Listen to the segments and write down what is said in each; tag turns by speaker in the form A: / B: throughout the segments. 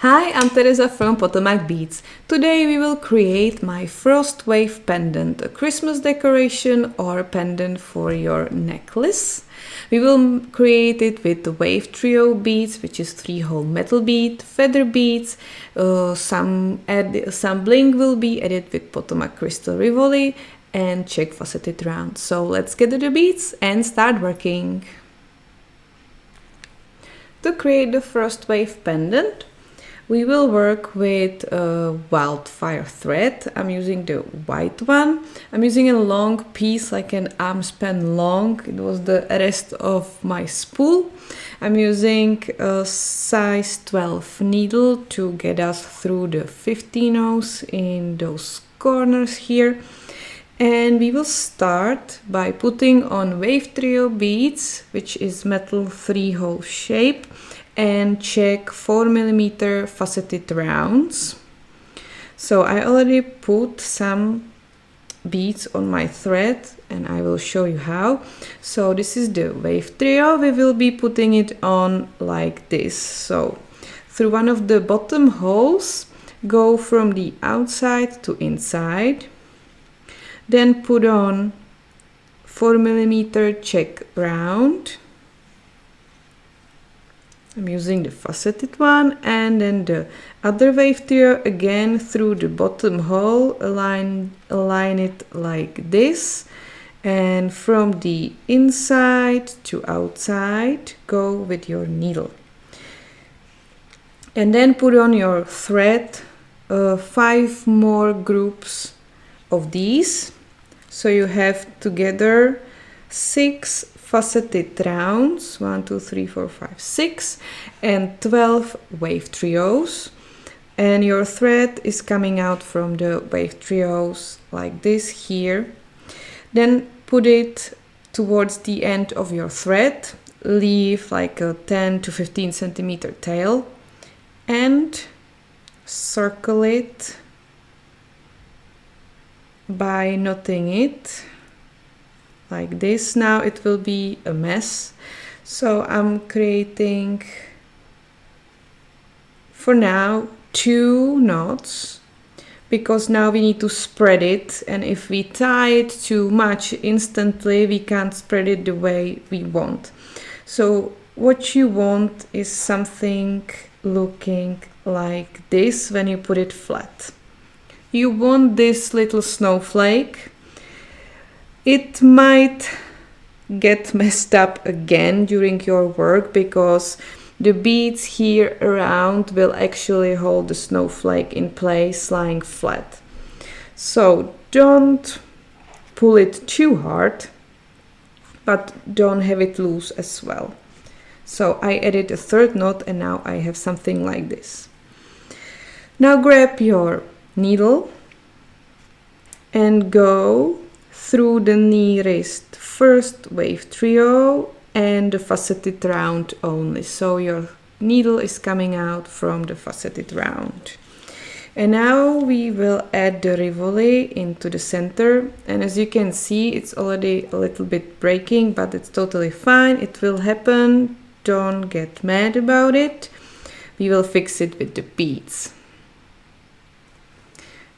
A: Hi, I'm Tereza from Potomac Beads. Today we will create my Frost Wave Pendant, a Christmas decoration or a pendant for your necklace. We will create it with the WaveTrio beads, which is 3-hole metal bead, feather beads, some bling will be added with Potomac Crystal Rivoli and Czech Faceted Round. So let's get to the beads and start working. To create the Frost Wave Pendant, we will work with wildfire thread. I'm using the white one. I'm using a long piece, like an arm span long. It was the rest of my spool. I'm using a size 12 needle to get us through the 15-ohs in those corners here. And we will start by putting on WaveTrio beads, which is metal 3-hole shape, and Czech 4mm faceted rounds. So I already put some beads on my thread and I will show you how. So this is the WaveTrio. We will be putting it on like this. So through one of the bottom holes, go from the outside to inside. Then put on 4mm Czech round. I'm using the faceted one, and then the other WaveTrio again through the bottom hole, align it like this, and from the inside to outside go with your needle. And then put on your thread 5 more groups of these. So you have together 6 faceted rounds, 1, 2, 3, 4, 5, 6, and 12 WaveTrios. And your thread is coming out from the WaveTrios like this here. Then put it towards the end of your thread, leave like a 10 to 15 centimeter tail, and circle it by knotting it like this. Now it will be a mess, so I'm creating for now 2 knots, because now we need to spread it, and if we tie it too much instantly we can't spread it the way we want. So what you want is something looking like this when you put it flat. You want this little snowflake. It might get messed up again during your work because the beads here around will actually hold the snowflake in place lying flat. So don't pull it too hard, but don't have it loose as well. So I added a 3rd knot and now I have something like this. Now grab your needle and go through the nearest first WaveTrio and the faceted round only. So your needle is coming out from the faceted round. And now we will add the Rivoli into the center. And as you can see, it's already a little bit breaking, but it's totally fine. It will happen. Don't get mad about it. We will fix it with the beads.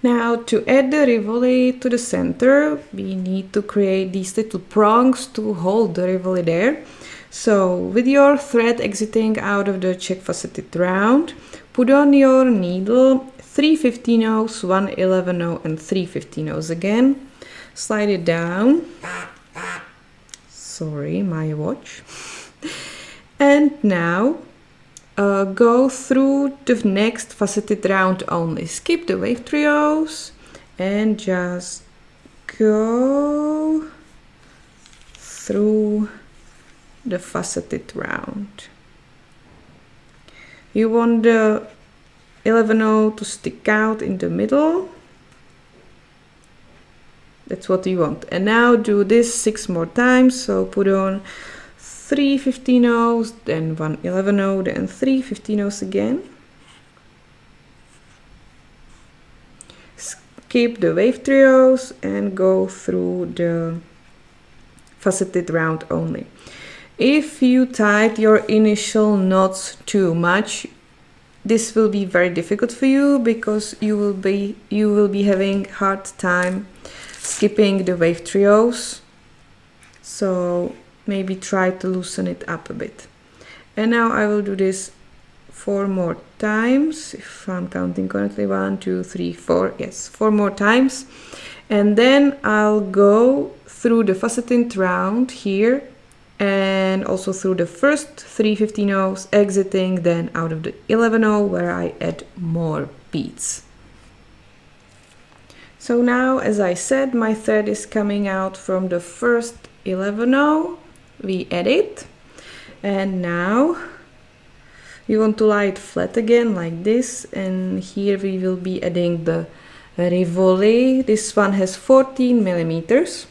A: Now to add the Rivoli to the center, we need to create these little prongs to hold the Rivoli there. So with your thread exiting out of the Czech faceted round, put on your needle 3 15-ohs, 1 11-oh and 3 15-ohs again. Slide it down. Sorry, my watch. And now go through the next faceted round only. Skip the WaveTrios and just go through the faceted round. You want the 11-oh to stick out in the middle. That's what you want. And now do this 6 more times. So put on 3 15-ohs, then 1 11-oh, then 3 15-ohs again. Skip the WaveTrios and go through the faceted round only. If you tied your initial knots too much, this will be very difficult for you because you will be having hard time skipping the WaveTrios. So maybe try to loosen it up a bit. And now I will do this 4 more times, if I'm counting correctly. 1, 2, 3, 4. Yes, 4 more times. And then I'll go through the faceted round here and also through the first 3 15-0s, exiting then out of the 11-0 where I add more beads. So now, as I said, my thread is coming out from the first 11-0. We add it, and now we want to lie it flat again like this, and here we will be adding the Rivoli. This one has 14 millimeters.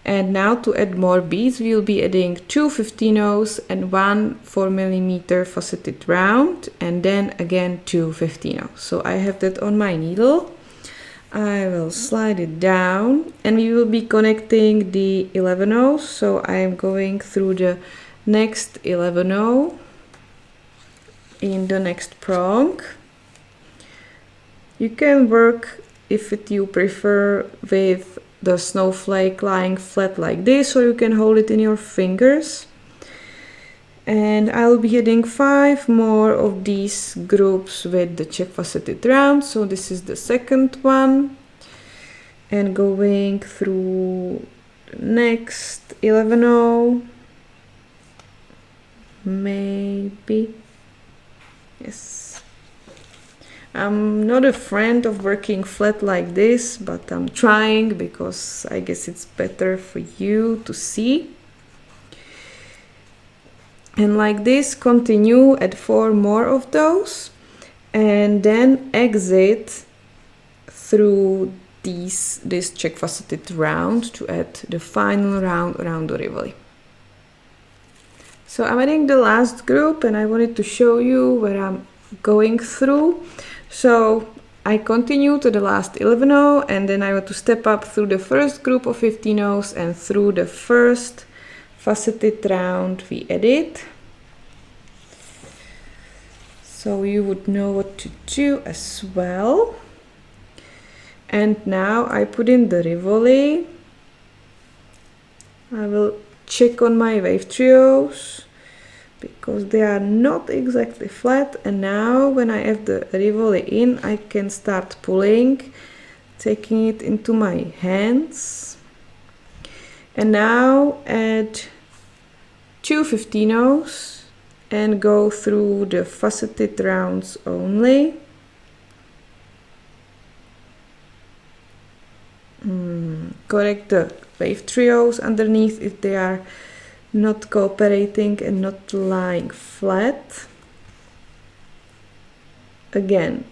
A: And now to add more beads, we will be adding 2 15-0s and 1 4 millimeter faceted round, and then again 2 15-0s. So I have that on my needle. I will slide it down, and we will be connecting the 11-0s. So I am going through the next 11-0 in the next prong. You can work, if you prefer, with the snowflake lying flat like this, or you can hold it in your fingers. And I'll be adding 5 more of these groups with the Czech Faceted Round. So this is the second one, and going through the next 11-0, maybe. Yes, I'm not a friend of working flat like this, but I'm trying because I guess it's better for you to see. And like this, continue, add 4 more of those, and then exit through this Czech Faceted Round to add the final round around the Rivoli. So I'm adding the last group, and I wanted to show you where I'm going through. So I continue to the last 11-0, and then I want to step up through the first group of 15-0s and through the first faceted round we added. So you would know what to do as well. And now I put in the Rivoli. I will check on my WaveTrios because they are not exactly flat, and now when I have the Rivoli in, I can start pulling, taking it into my hands, and now add 2 15-0s and go through the faceted rounds only. Correct the WaveTrios underneath if they are not cooperating and not lying flat. Again,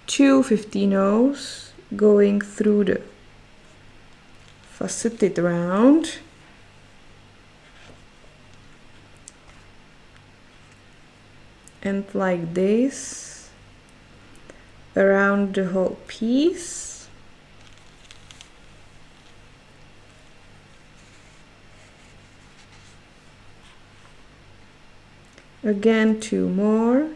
A: 2 15-0s going through the faceted round. And like this around the whole piece. Again, 2 more.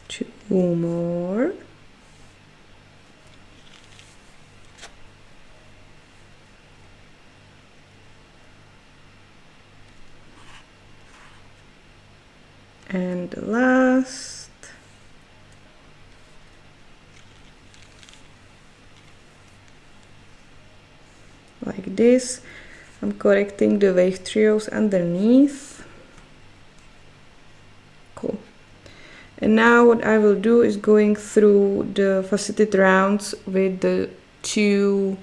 A: Two more. And the last. Like this. I'm correcting the WaveTrios underneath. Cool. And now what I will do is going through the faceted rounds with the 2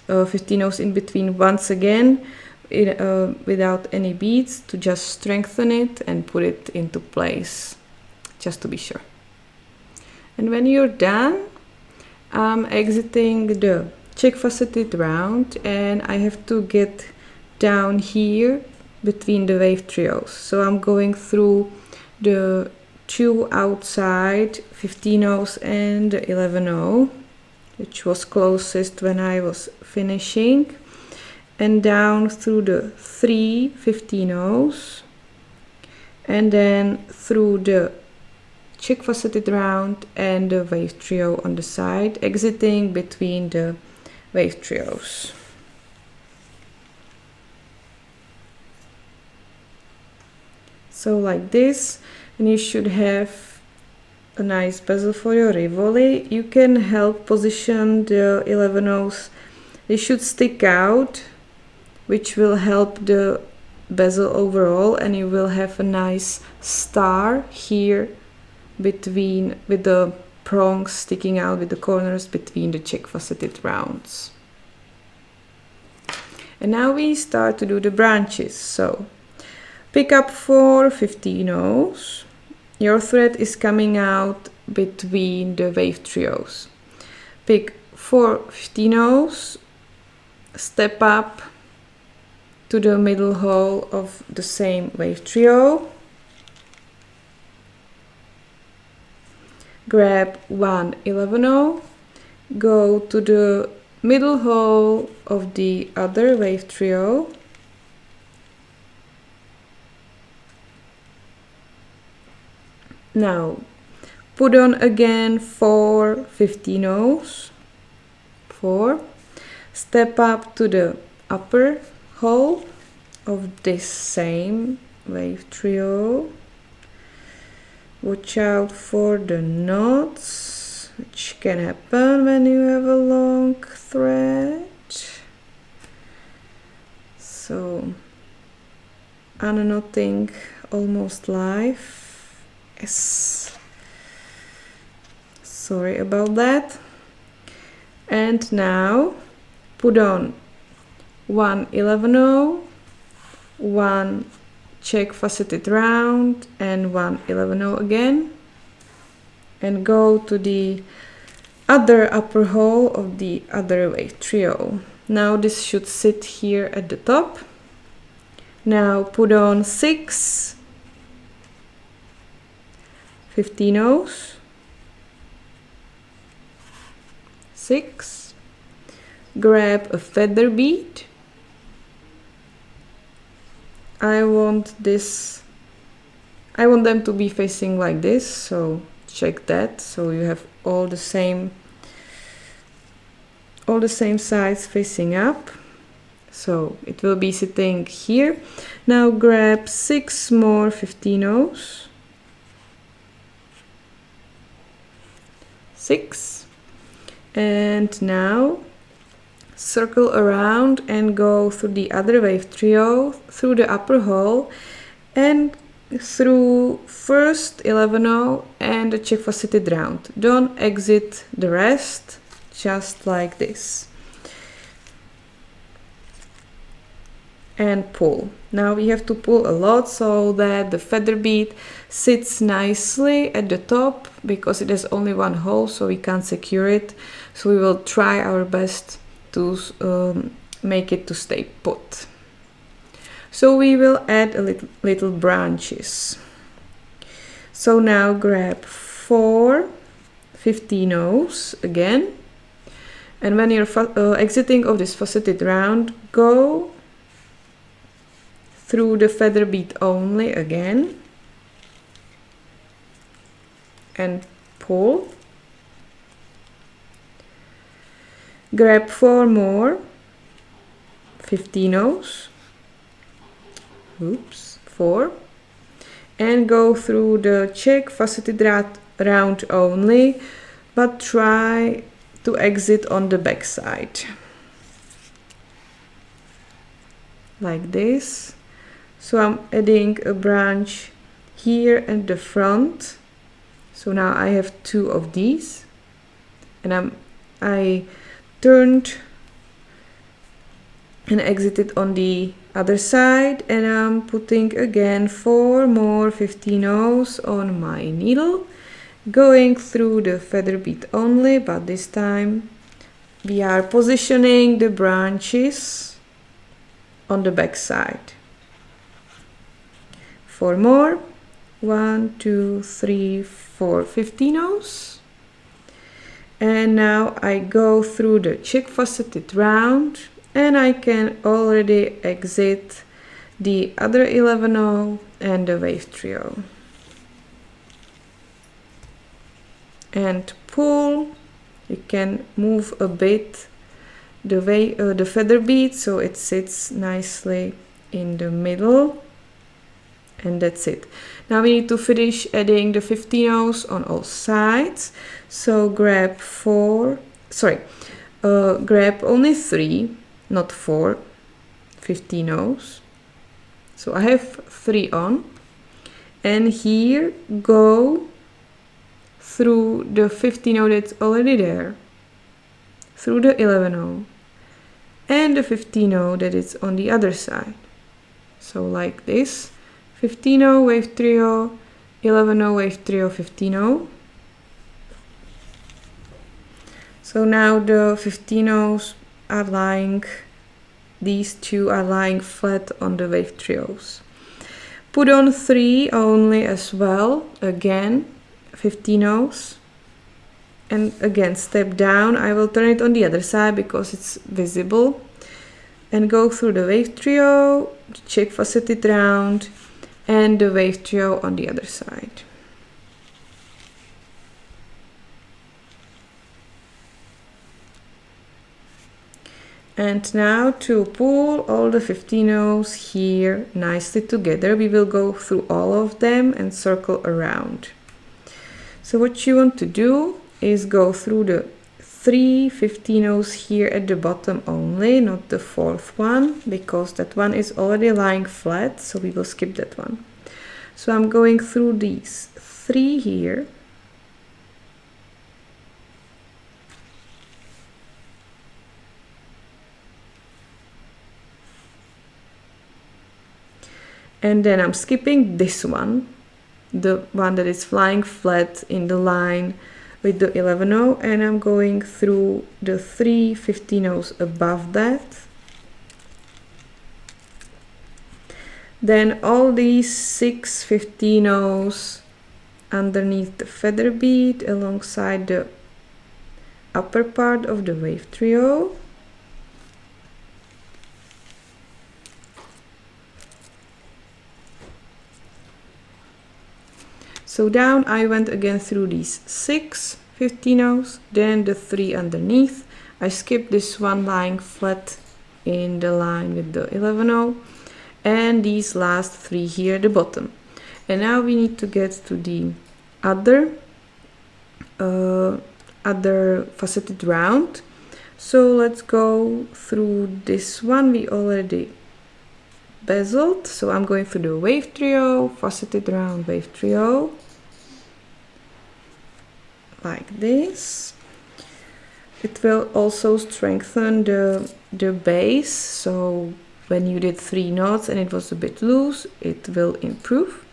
A: 15-0s in between once again, without any beads, to just strengthen it and put it into place, just to be sure. And when you're done, I'm exiting the Czech Faceted Round, and I have to get down here between the WaveTrios. So I'm going through the 2 outside 15-0s and the 11-0, which was closest when I was finishing, and down through the 3 15-0s, and then through the Czech Faceted Round and the WaveTrio on the side, exiting between the WaveTrios. So like this, and you should have a nice bezel for your Rivoli. You can help position the 11-0s. They should stick out, which will help the bezel overall, and you will have a nice star here between, with the prongs sticking out with the corners between the Czech Faceted Rounds. And now we start to do the branches. So pick up 4 15-0s. Your thread is coming out between the WaveTrios. Pick 4 15-0s, step up to the middle hole of the same WaveTrio. Grab 1 11-0, go to the middle hole of the other WaveTrio. Now put on again 4 15-0s, 4, step up to the upper hole of this same WaveTrio. Watch out for the knots, which can happen when you have a long thread. So unknotting almost live. Yes, sorry about that. And now put on 1 11-0, 1 Czech Faceted Round and 1 11-0 again, and go to the other upper hole of the other WaveTrio. Now this should sit here at the top. Now put on 6 15-0s, 6, grab a feather bead. I want them to be facing like this, so check that, so you have all the same sides facing up. So it will be sitting here. Now grab 6 more 15-0s, 6, and now circle around and go through the other WaveTrio, through the upper hole, and through first 11-0 and the Czech Faceted Round. Don't exit the rest, just like this. And pull. Now we have to pull a lot so that the feather bead sits nicely at the top, because it has only one hole, so we can't secure it. So we will try our best to make it to stay put. So we will add a little branches. So now grab 4 15-0s again, and when you're exiting of this faceted round, go through the feather bead only again and pull. Grab 4 more 15-0s, oops, 4, and go through the Czech faceted round only, but try to exit on the back side like this. So I'm adding a branch here at the front. So now I have 2 of these, and I turned and exited on the other side, and I'm putting again 4 more 15-0s on my needle, going through the feather bead only, but this time we are positioning the branches on the back side. 4 more. 1, 2, 3, 4 15-ohs. And now I go through the Czech Faceted Round, and I can already exit the other 11-oh and the WaveTrio. And pull. You can move a bit the feather bead so it sits nicely in the middle, and that's it. Now we need to finish adding the 15-ohs on all sides. So grab grab only 3, not 4 15-ohs. So I have 3 on, and here go through the 15-oh that's already there, through the 11-oh, and the 15-oh that is on the other side. So like this, 15-oh WaveTrio, 11-oh WaveTrio, 15-oh. So now the 15-ohs are lying, these two are lying flat on the WaveTrios. Put on 3 only as well, again 15-ohs, and again step down. I will turn it on the other side because it's visible, and go through the WaveTrio, the Czech Faceted Round, and the WaveTrio on the other side. And now to pull all the 15-ohs here nicely together, we will go through all of them and circle around. So what you want to do is go through the 3 15-ohs here at the bottom only, not the 4th one, because that one is already lying flat, so we will skip that one. So I'm going through these 3 here. And then I'm skipping this one, the one that is flying flat in the line with the 11-oh, and I'm going through the 3 15-ohs above that. Then all these 6 15-ohs underneath the feather bead alongside the upper part of the WaveTrio. So down I went again through these 6 15-ohs, then the 3 underneath. I skipped this one lying flat in the line with the 11-oh, and these last 3 here at the bottom. And now we need to get to the other faceted round. So let's go through this one we already bezeled. So I'm going through the WaveTrio, faceted round WaveTrio, like this. It will also strengthen the base, so when you did 3 knots and it was a bit loose, it will improve.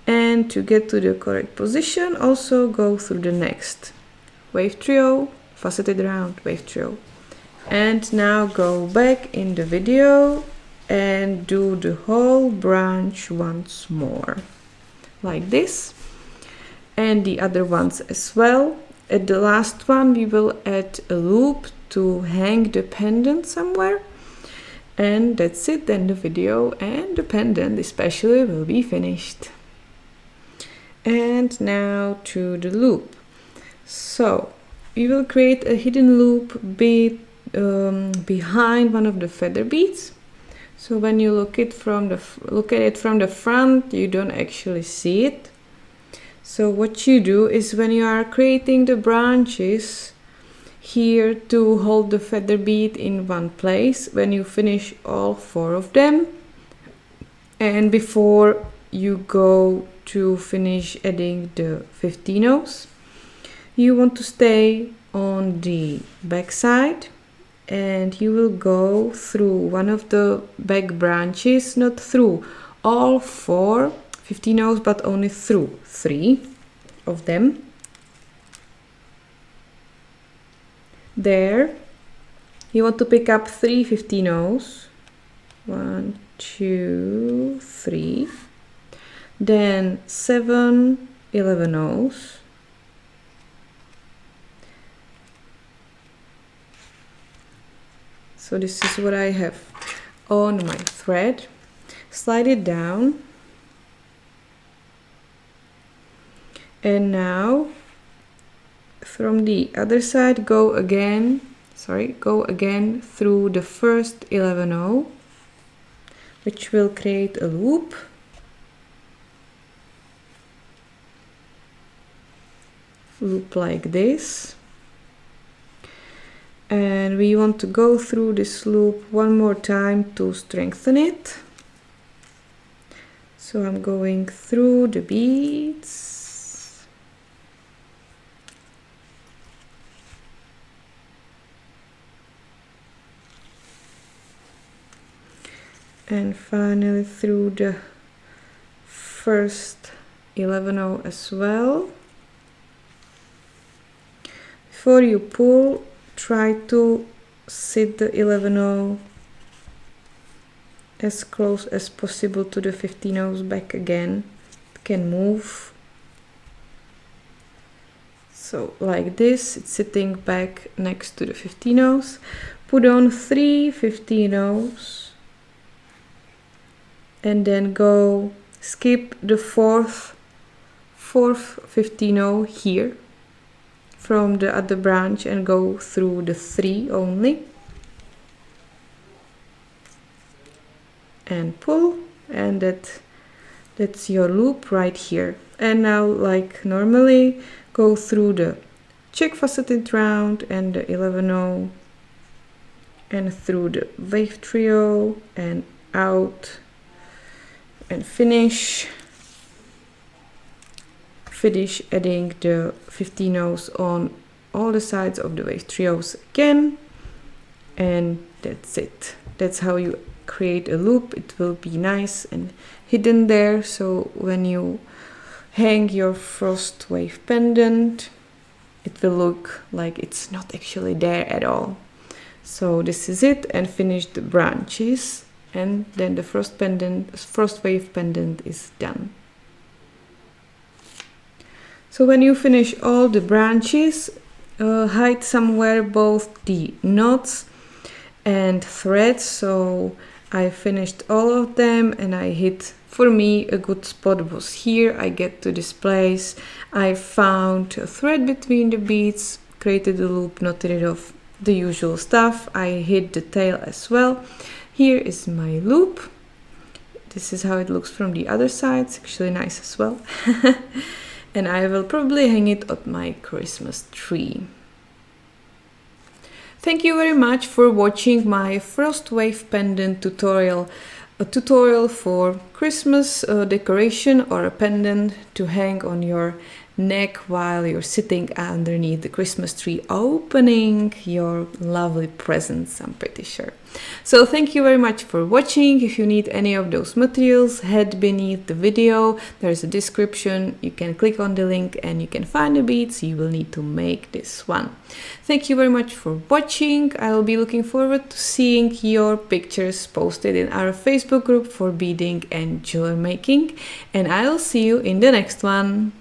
A: And to get to the correct position, also go through the next WaveTrio, faceted round WaveTrio. And now go back in the video and do the whole branch once more, like this, and the other ones as well. At the last one we will add a loop to hang the pendant somewhere, and that's it. Then the video and the pendant especially will be finished. And now to the loop. So we will create a hidden loop behind one of the feather beads. So when you look at it from the front, you don't actually see it. So what you do is, when you are creating the branches here to hold the feather bead in one place, when you finish all 4 of them, and before you go to finish adding the 15-ohs, you want to stay on the back side, and you will go through one of the back branches, not through all 4 15-ohs, but only through 3 of them. There you want to pick up 3 15-ohs, 1, 2, 3, then 7 11/0s, so this is what I have on my thread. Slide it down, and now from the other side go again through the first 11/0, which will create a loop. Loop like this, and we want to go through this loop one more time to strengthen it. So I'm going through the beads, and finally through the first 11/0 as well. Before you pull, try to sit the 11/0 as close as possible to the 15/0s back again. It can move. So like this, it's sitting back next to the 15/0s. Put on 3 15/0s and then go skip the fourth 15/0 here from the other branch and go through the 3 only, and pull, and that's your loop right here. And now, like normally, go through the Czech Faceted Round and the 11/0 and through the WaveTrio and out, and finish adding the 15/0s on all the sides of the WaveTrios again, and that's it. That's how you create a loop. It will be nice and hidden there, so when you hang your Frost Wave Pendant, it will look like it's not actually there at all. So this is it, and finish the branches, and then the Frost Wave Pendant is done. So when you finish all the branches, hide somewhere both the knots and threads. So I finished all of them, and I hid, for me a good spot was here. I get to this place, I found a thread between the beads, created a loop, knotted it off, the usual stuff. I hid the tail as well. Here is my loop. This is how it looks from the other side. It's actually nice as well. And I will probably hang it on my Christmas tree. Thank you very much for watching my Frost Wave Pendant tutorial. A tutorial for Christmas decoration or a pendant to hang on your neck while you're sitting underneath the Christmas tree opening your lovely presents, I'm pretty sure. So thank you very much for watching. If you need any of those materials, head beneath the video, there's a description, you can click on the link and you can find the beads you will need to make this one. Thank you very much for watching. I will be looking forward to seeing your pictures posted in our Facebook group for beading and jewelry making, and I will see you in the next one.